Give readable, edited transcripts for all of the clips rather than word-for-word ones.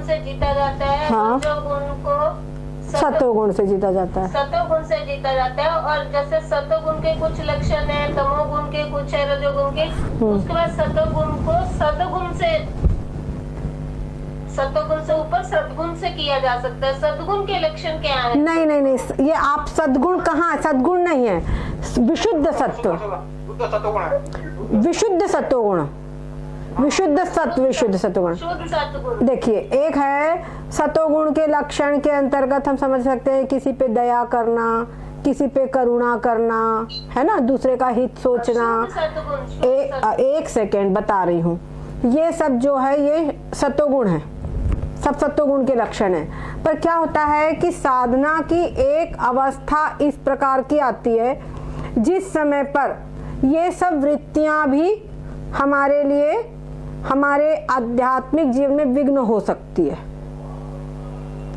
से जीता जाता है। हाँ। रजोगुण को सतोगुण से जीता जाता है। सतोगुण से जीता जाता है। और जैसे सतोगुण के कुछ लक्षण है, तमोगुण के कुछ है, रजोगुण के, उसके बाद सतोगुण को सतोगुण से ऊपर सद्गुण से किया जा सकता है। सद्गुण के लक्षण क्या है? नहीं नहीं नहीं, ये आप सद्गुण कहाँ, सद्गुण नहीं है, विशुद्ध सत्व, विशुद्ध सत्वगुण, विशुद्ध सत्व, विशुद्ध सत्वगुण। शुद्ध सतगुण। देखिए, एक है सतोगुण के लक्षण के अंतर्गत हम समझ सकते हैं किसी पे दया करना, किसी पे करुणा करना, है ना, दूसरे का हित सोचना। एक सेकेंड बता रही हूँ, ये सब जो है ये सतोगुण है, सब सत्वगुण के लक्षण है। पर क्या होता है कि साधना की एक अवस्था इस प्रकार की आती है जिस समय पर ये सब वृत्तियां भी हमारे लिए, हमारे आध्यात्मिक जीवन में विघ्न हो सकती है।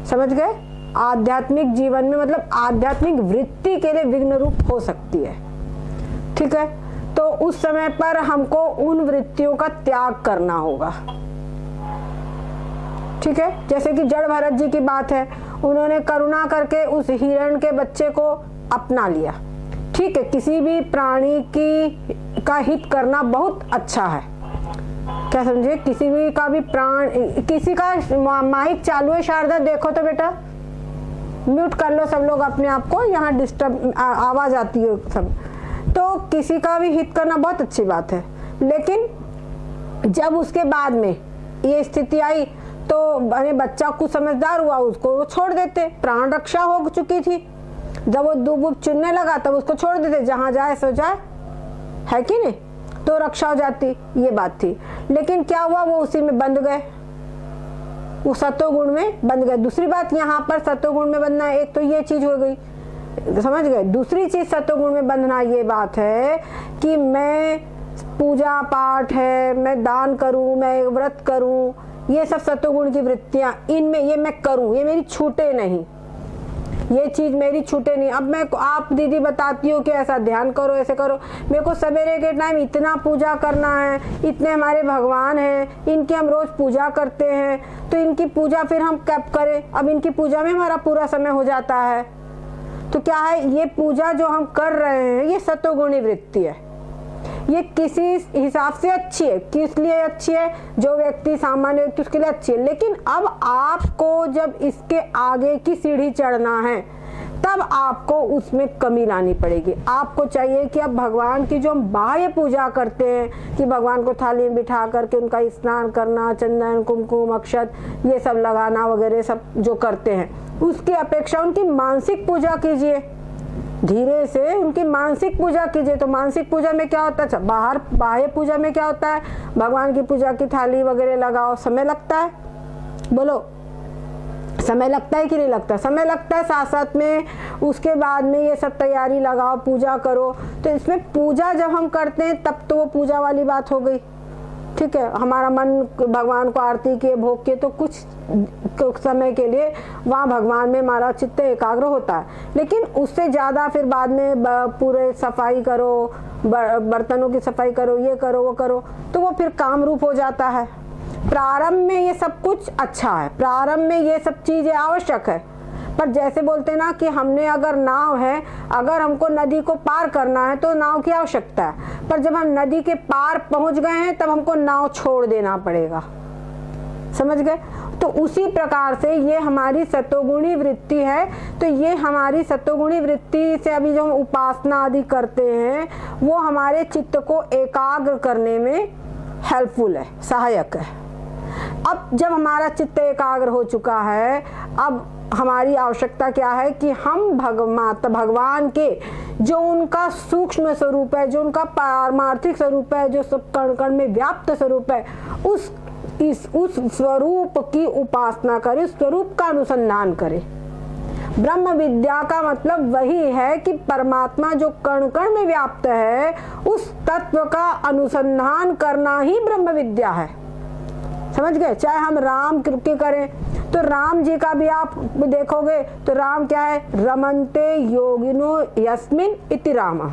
समझ गए? आध्यात्मिक जीवन में मतलब आध्यात्मिक वृत्ति के लिए विघ्न रूप हो सकती है। ठीक है, तो उस समय पर हमको उन वृत्तियों का त्याग करना होगा। ठीक है, जैसे कि जड़ भरत जी की बात है, उन्होंने करुणा करके उस हिरण के बच्चे को अपना लिया। ठीक है, किसी भी प्राणी का हित करना बहुत अच्छा है, क्या समझे, किसी भी का भी प्राण, किसी का माइक चालू है शारदा, देखो तो बेटा, म्यूट कर लो सब लोग अपने आप को, यहाँ डिस्टर्ब आवाज आती है सब। तो किसी का भी हित करना बहुत अच्छी बात है, लेकिन जब उसके बाद में ये स्थिति आई तो अरे बच्चा कुछ समझदार हुआ, उसको छोड़ देते, प्राण रक्षा हो चुकी थी। जब वो दूब चुनने लगा तब उसको छोड़ देते, जहां जाए सो जाए, है कि नहीं, तो रक्षा हो जाती, ये बात थी। लेकिन क्या हुआ, वो उसी में बंध गए, वो सतोगुण में बंध गए। दूसरी बात यहाँ पर सतोगुण में बंधना, एक तो ये चीज हो गई, समझ गए। दूसरी चीज सतोगुण में बंधना ये बात है कि मैं पूजा पाठ है, मैं दान करूं, मैं व्रत करूं, ये सब सतोगुण की वृत्तियां, इनमें ये मैं करूं, ये मेरी छूटे नहीं, ये चीज मेरी छूटे नहीं। अब मैं आप दीदी बताती हो कि ऐसा ध्यान करो, ऐसे करो, मेरे को सवेरे के टाइम इतना पूजा करना है, इतने हमारे भगवान हैं, इनकी हम रोज पूजा करते हैं, तो इनकी पूजा फिर हम कब करें, अब इनकी पूजा में हमारा पूरा समय हो जाता है। तो क्या है, ये पूजा जो हम कर रहे हैं ये सतोगुणी वृत्ति है। ये किसी हिसाब से अच्छी है, किस लिए अच्छी है, जो व्यक्ति सामान्य व्यक्ति उसके लिए अच्छी है। लेकिन अब आपको जब इसके आगे की सीढ़ी चढ़ना है तब आपको उसमें कमी लानी पड़ेगी। आपको चाहिए कि अब भगवान की जो हम बाह्य पूजा करते हैं कि भगवान को थाली में बिठा करके उनका स्नान करना, चंदन कुमकुम अक्षत ये सब लगाना वगैरह सब जो करते हैं, उसकी अपेक्षा उनकी मानसिक पूजा कीजिए, धीरे से उनकी मानसिक पूजा कीजिए। तो मानसिक पूजा में क्या होता है, बाहर बाह्य पूजा में क्या होता है, भगवान की पूजा की थाली वगैरह लगाओ, समय लगता है, बोलो समय लगता है कि नहीं लगता, समय लगता है। साथ साथ में उसके बाद में ये सब तैयारी लगाओ, पूजा करो। तो इसमें पूजा जब हम करते हैं तब तो वो पूजा वाली बात हो गई। ठीक है, हमारा मन भगवान को आरती के भोग के तो कुछ समय के लिए वहाँ भगवान में हमारा चित्त एकाग्र होता है, लेकिन उससे ज़्यादा फिर बाद में पूरे सफाई करो, बर्तनों की सफाई करो, ये करो वो करो, तो वो फिर काम रूप हो जाता है। प्रारंभ में ये सब कुछ अच्छा है, प्रारंभ में ये सब चीज़ें आवश्यक है, पर जैसे बोलते हैं ना कि हमने अगर नाव है, अगर हमको नदी को पार करना है तो नाव की आवश्यकता है, पर जब हम नदी के पार पहुंच गए हैं तब हमको नाव छोड़ देना पड़ेगा। समझ गए? तो उसी प्रकार से ये हमारी सतोगुणी वृत्ति है। तो ये हमारी सतोगुणी वृत्ति से अभी जो हम उपासना आदि करते हैं वो हमारे चित्त को एकाग्र करने में हेल्पफुल है, सहायक है। अब जब हमारा चित्त एकाग्र हो चुका है, अब हमारी आवश्यकता क्या है कि हम भगवान के जो उनका सूक्ष्म स्वरूप है, जो उनका पारमार्थिक स्वरूप है, जो सब कण कण में व्याप्त स्वरूप है, उस स्वरूप की उपासना करें, उस स्वरूप का अनुसंधान करें। ब्रह्म विद्या का मतलब वही है कि परमात्मा जो कण कण में व्याप्त है उस तत्व का अनुसंधान करना ही ब्रह्म विद्या है। समझ गए? चाहे हम राम की करें तो राम जी का भी आप देखोगे तो राम क्या है, रमन्ते योगिनो यस्मिन इति रामा,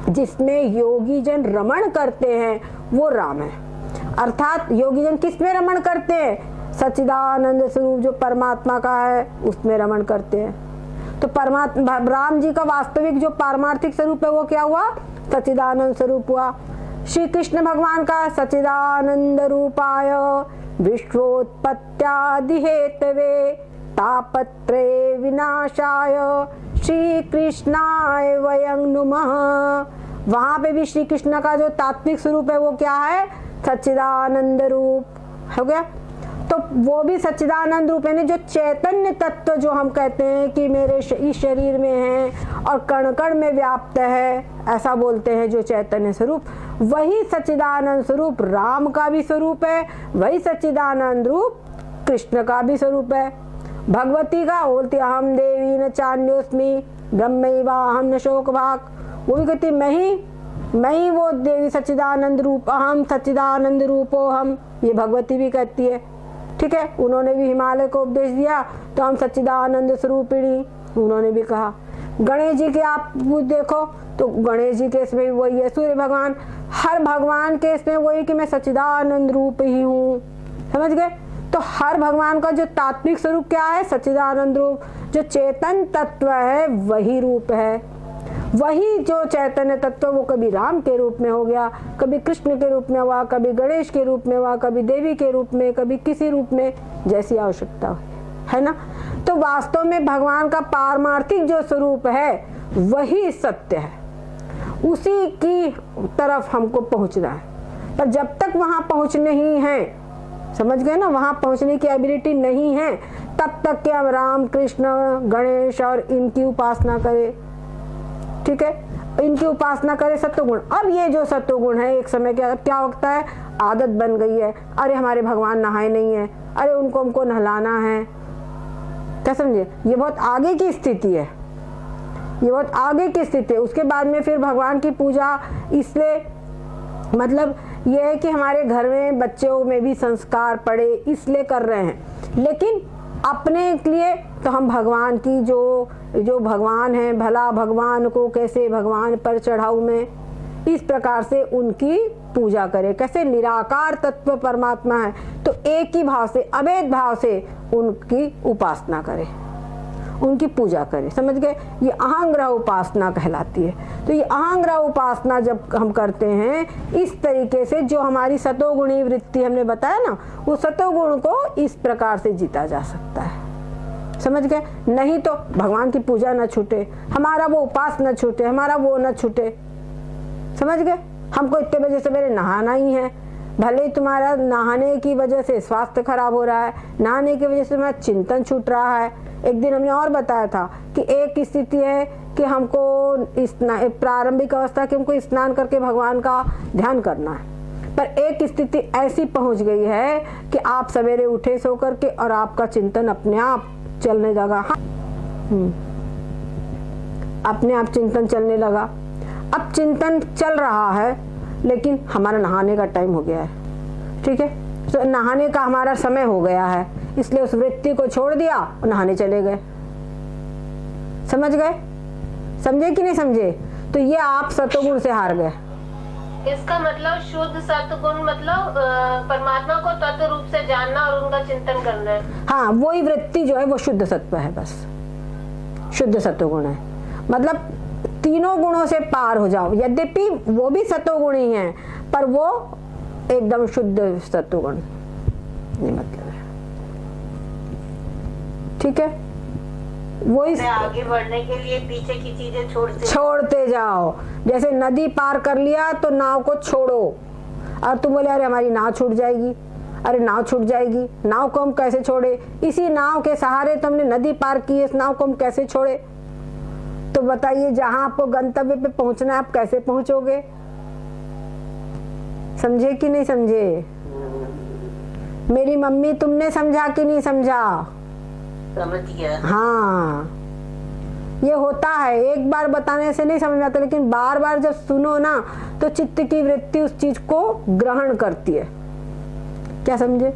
जिसमें योगी जन रमण करते हैं वो राम है। अर्थात योगी जन किस में रमण करते हैं, सच्चिदानंद स्वरूप जो परमात्मा का है उसमें रमण करते हैं। तो परमात्मा राम जी का वास्तविक जो पारमार्थिक स्वरूप है वो क्या हुआ? सच्चिदानंद स्वरूप हुआ। श्री कृष्ण भगवान का सच्चिदानंद रूपाय विश्वोत्पत्त्यादि हेतवे तापत्रय विनाशाय श्री कृष्णाय वयं नुमः। वहां पे भी श्री कृष्ण का जो तात्विक स्वरूप है वो क्या है? सच्चिदानंद रूप हो गया। तो वो भी सच्चिदानंद रूप है, जो चैतन्य तत्व जो हम कहते हैं कि मेरे इस शरीर में है और कण कण में व्याप्त है, ऐसा बोलते हैं जो चैतन्य स्वरूप, वही सच्चिदानंद स्वरूप राम का भी स्वरूप है, वही सच्चिदानंद रूप कृष्ण का भी स्वरूप है। भगवती का बोलती अहम देवी न चान्योस्मि ब्रह्मैवाहम न शोक भाग, वो भी कहती मैं ही वो देवी सच्चिदानंद रूप, अहम सच्चिदानंद रूपो हम, ये भगवती भी कहती है। ठीक है, उन्होंने भी हिमालय को उपदेश दिया तो हम सच्चिदानंद स्वरूपिणी, उन्होंने भी कहा। गणेश जी के आप देखो तो गणेश जी के इसमें वही है, सूर्य भगवान, हर भगवान के इसमें वही कि मैं सच्चिदानंद रूप ही हूँ। समझ गए? तो हर भगवान का जो तात्विक स्वरूप क्या है? सच्चिदानंद रूप। जो चेतन तत्व है वही रूप है। वही जो चैतन्य तत्व वो कभी राम के रूप में हो गया, कभी कृष्ण के रूप में हुआ, कभी गणेश के रूप में हुआ, कभी देवी के रूप में, कभी किसी रूप में, जैसी आवश्यकता है ना। तो वास्तव में भगवान का पारमार्थिक जो स्वरूप है वही सत्य है, उसी की तरफ हमको पहुंचना है। पर जब तक वहां पहुंचने ही है, समझ गए ना, वहां पहुंचने की एबिलिटी नहीं है, तब तक कि हम राम कृष्ण गणेश और इनकी उपासना करें। ठीक है, इनकी उपासना करे सत्वगुण। अब ये जो सत्वगुण है एक समय क्या होता है? आदत बन गई है। अरे हमारे भगवान नहाए नहीं है, अरे उनको हमको नहलाना है। क्या समझे? ये बहुत आगे की स्थिति है, ये बहुत आगे की स्थिति है। उसके बाद में फिर भगवान की पूजा, इसलिए मतलब ये है कि हमारे घर में बच्चों में भी संस्कार पड़े, इसलिए कर रहे हैं। लेकिन अपने लिए तो हम भगवान की जो भगवान है, भला भगवान को कैसे भगवान पर चढ़ाऊं मैं, इस प्रकार से उनकी पूजा करें। कैसे? निराकार तत्व परमात्मा है तो एक ही भाव से, अभेद भाव से उनकी उपासना करें, उनकी पूजा करें। समझ गए? ये अहंग्रह उपासना कहलाती है। तो ये अहंग्रह उपासना जब हम करते हैं इस तरीके से, जो हमारी सतोगुणी वृत्ति हमने बताया ना, वो सतोगुण को इस प्रकार से जीता जा सकता है। समझ गए? नहीं तो भगवान की पूजा न छूटे, हमारा वो उपास न छूटे, हमारा वो न छूटे। समझ गए? हमको इतने बजे सवेरे नहाना ही है, भले ही तुम्हारा नहाने की वजह से स्वास्थ्य खराब हो रहा है, नहाने की वजह से तुम्हारा चिंतन छूट रहा है। एक दिन हमने और बताया था कि एक स्थिति है कि हमको प्रारंभिक अवस्था कि हमको स्नान करके भगवान का ध्यान करना है, पर एक स्थिति ऐसी पहुंच गई है कि आप सवेरे उठे सो करके और आपका चिंतन अपने आप चलने लगा। अपने आप चिंतन चलने लगा। अब चिंतन चल रहा है लेकिन हमारा नहाने का टाइम हो गया है। ठीक है, तो नहाने का हमारा समय हो गया है, इसलिए उस वृत्ति को छोड़ दिया और नहाने चले गए। समझ गए? समझे कि नहीं समझे? तो ये आप सतोगुण से हार गए। इसका मतलब शुद्ध सत्वगुण मतलब परमात्मा को तत्व रूप से जानना और उनका चिंतन करना है। हाँ, वही वृत्ति जो है वो शुद्ध सत्व है, बस शुद्ध सत्वगुण है। मतलब तीनों गुणों से पार हो जाओ, यद्यपि वो भी सत्वगुण ही है पर वो एकदम शुद्ध सत्वगुण, ये मतलब है। ठीक है, वो आगे बढ़ने के लिए पीछे की चीजें छोड़ते जाओ। जैसे नदी पार कर लिया तो नाव को छोड़ो, और तुम बोले अरे हमारी नाव छूट जाएगी, अरे नाव छूट जाएगी, नाव को हम कैसे छोड़े? इसी नाव के सहारे तुमने नदी पार की, इस नाव को हम कैसे छोड़े? तो बताइए, जहां आपको गंतव्य पे पहुंचना है आप कैसे पहुंचोगे? समझे कि नहीं समझे? मेरी मम्मी, तुमने समझा कि नहीं समझा? समझ गया। हाँ, ये होता है, एक बार बताने से नहीं समझ में आता, लेकिन बार बार जब सुनो ना तो चित्त की वृत्ति उस चीज को ग्रहण करती है। क्या समझे?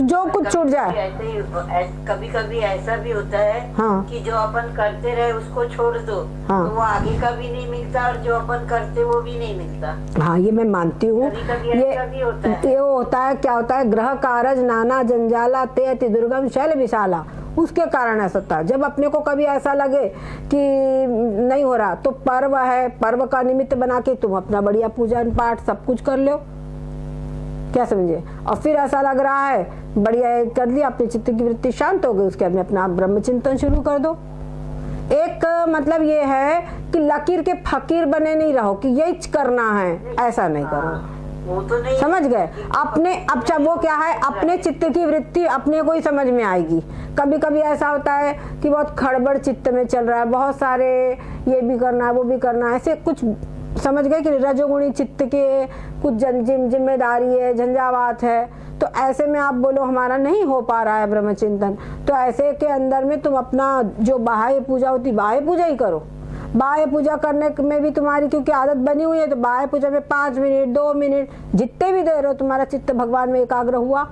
जो कुछ छूट जाए। कभी कभी ऐसा भी होता है हाँ। कि जो अपन करते रहे उसको छोड़ दो, हाँ। तो वो आगे का भी नहीं मिलता और जो अपन करते वो भी नहीं मिलता। हाँ, ये मैं मानती हूँ। कभी-कभी ये ऐसा भी होता है। ये होता है, क्या होता है, ग्रह कारज नाना जंजाला ते अति दुर्गम शैल विशाला, उसके कारण ऐसा होता है। जब अपने को कभी ऐसा लगे कि नहीं हो रहा, तो पर्व है, पर्व का निमित्त बना के तुम अपना बढ़िया पूजा पाठ सब कुछ कर लो, क्या समझे। और फिर ऐसा लग रहा है बढ़िया कर लिया, अपने चित्त की वृत्ति शांत हो गई, उसके बाद में अपना ब्रह्म चिंतन शुरू कर दो। एक मतलब ये है कि लकीर के फकीर बने नहीं रहो कि यही करना है, ऐसा नहीं करो। वो तो नहीं, समझ गए अपने। अब जब वो क्या है, अपने चित्त की वृत्ति अपने को ही समझ में आएगी। कभी कभी ऐसा होता है कि बहुत खड़बड़ चित्त में चल रहा है, बहुत सारे ये भी करना है वो भी करना है, ऐसे कुछ समझ गए कि रजोगुणी चित्त के कुछ जिम्मेदारी है, झंझावात है, तो ऐसे में आप बोलो हमारा नहीं हो पा रहा है ब्रह्मचिंतन, तो ऐसे के अंदर में तुम अपना जो बाह्य पूजा होती बाह्य पूजा ही करो। बाह्य पूजा करने में भी तुम्हारी क्योंकि आदत बनी हुई है, तो बाह्य पूजा में 5 मिनट 2 मिनट जितने भी देर हो तुम्हारा चित्त भगवान में एकाग्र हुआ,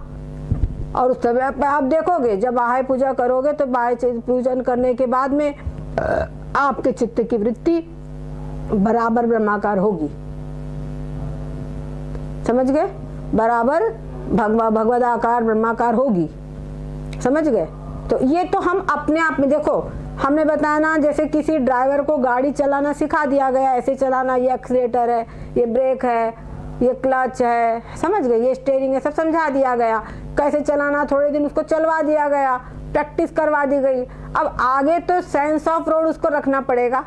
और उस समय पे आप देखोगे जब बाह्य पूजा करोगे तो बाह्य पूजन करने के बाद में आपके चित्त की वृत्ति बराबर ब्रह्माकार होगी। समझ गए, बराबर भगवदाकार ब्रह्माकार होगी। समझ गए। तो ये तो हम अपने आप में देखो, हमने बताया ना, जैसे किसी ड्राइवर को गाड़ी चलाना सिखा दिया गया, ऐसे चलाना, ये एक्सीलेटर है, ये ब्रेक है, ये क्लच है, समझ गए, ये स्टीयरिंग है, सब समझा दिया गया कैसे चलाना। थोड़े दिन उसको चलवा दिया गया, प्रैक्टिस करवा दी गई। अब आगे तो सेंस ऑफ रोड उसको रखना पड़ेगा,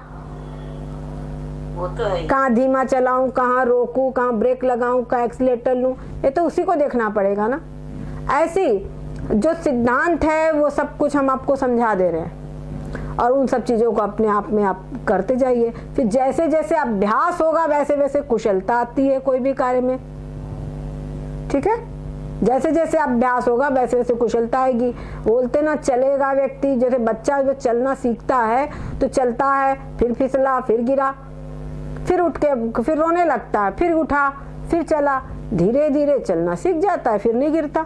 वो तो है। कहाँ धीमा चलाऊं, कहाँ रोकूं, कहाँ ब्रेक लगाऊं, कहाँ एक्सीलेटर लूं, ये तो उसी को देखना पड़ेगा ना। ऐसी जो सिद्धांत है वो सब कुछ हम आपको समझा दे रहे हैं, और उन सब चीजों को अपने आप में आप करते जाइए। फिर जैसे जैसे अभ्यास होगा वैसे वैसे कुशलता आती है कोई भी कार्य में। ठीक है, जैसे जैसे अभ्यास होगा वैसे वैसे कुशलता आएगी। बोलते ना, चलेगा व्यक्ति, जैसे बच्चा जो चलना सीखता है तो चलता है, फिर फिसला, फिर गिरा, फिर उठ के फिर रोने लगता है, फिर उठा, फिर चला, धीरे धीरे चलना सीख जाता है, फिर नहीं गिरता।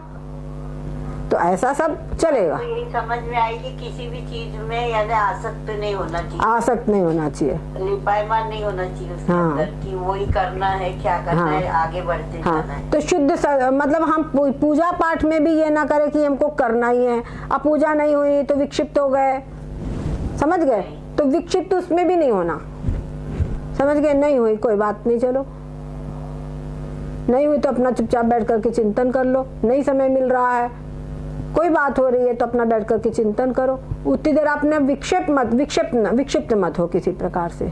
तो ऐसा सब चलेगा। तो यही समझ में आएगी किसी भी चीज में, यानी आसक्त नहीं होना चाहिए, आसक्त नहीं होना चाहिए, लिपायमान नहीं होना चाहिए उसके हाँ। अंदर कि वो ही करना है, क्या करना हाँ। है, आगे बढ़ते हाँ। जाना है। तो शुद्ध मतलब हम पूजा पाठ में भी ये ना करें कि हमको करना ही है, अब पूजा नहीं हुई तो विक्षिप्त हो गए, समझ गए, तो विक्षिप्त उसमें भी नहीं होना। समझ गए, नहीं हुई कोई बात नहीं, चलो नहीं हुई तो अपना चुपचाप बैठ करके चिंतन कर लो। नहीं समय मिल रहा है, कोई बात हो रही है तो अपना बैठ करके चिंतन करो। उतनी देर आपने विक्षिप्त मत हो किसी प्रकार से।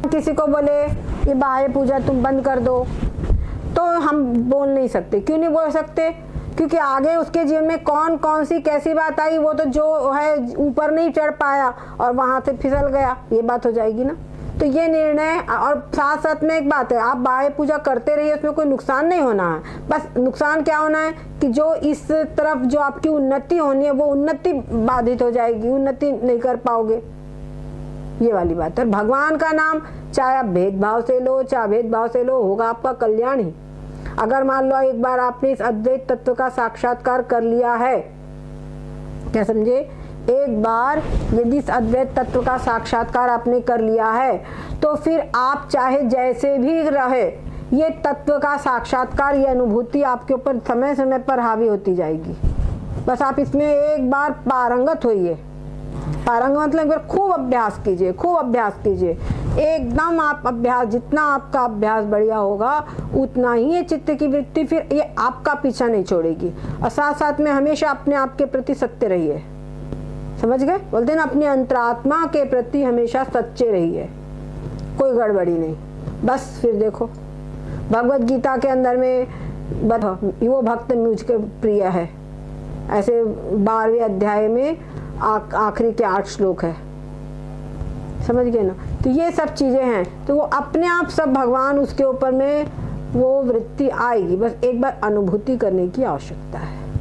किसी को बोले ये बाह्य पूजा तुम बंद कर दो, तो हम बोल नहीं सकते। क्यों नहीं बोल सकते? क्योंकि आगे उसके जीवन में कौन कौन सी कैसी बात आई, वो तो जो है ऊपर नहीं चढ़ पाया और वहां से फिसल गया, ये बात हो जाएगी ना। तो ये निर्णय, और साथ साथ में एक बात है, आप बाह्य पूजा करते रहिए, उसमें कोई नुकसान नहीं होना है। बस नुकसान क्या होना है कि जो इस तरफ जो आपकी उन्नति होनी है वो उन्नति बाधित हो जाएगी, उन्नति नहीं कर पाओगे, ये वाली बात है। भगवान का नाम चाहे आप भेदभाव से लो चाहे अभेदभाव से लो, होगा आपका कल्याण ही। अगर मान लो एक बार आपने इस अद्वैत तत्व का साक्षात्कार कर लिया है, क्या समझे, एक बार यदि इस अद्वैत तत्व का साक्षात्कार आपने कर लिया है तो फिर आप चाहे जैसे भी रहे, ये तत्व का साक्षात्कार, ये अनुभूति आपके ऊपर समय समय पर हावी होती जाएगी। बस आप इसमें एक बार पारंगत होइए। पारंगत मतलब खूब अभ्यास कीजिए, खूब अभ्यास कीजिए, एकदम आप अभ्यास, जितना आपका अभ्यास बढ़िया होगा उतना ही ये चित्त की वृत्ति फिर ये आपका पीछा नहीं छोड़ेगी। और साथ साथ में हमेशा अपने आप के प्रति सत्य रहिए। समझ गए, बोलते हैं ना, अपनी अंतरात्मा के प्रति हमेशा सच्चे रहिए, कोई गड़बड़ी नहीं। बस फिर देखो भगवत गीता के अंदर में वो भक्त मुझके प्रिय है, ऐसे 12वें अध्याय में आखिरी के 8 श्लोक है, समझ गए ना। तो ये सब चीजें हैं, तो वो अपने आप सब भगवान उसके ऊपर में वो वृत्ति आएगी, बस एक बार अनुभूति करने की आवश्यकता है।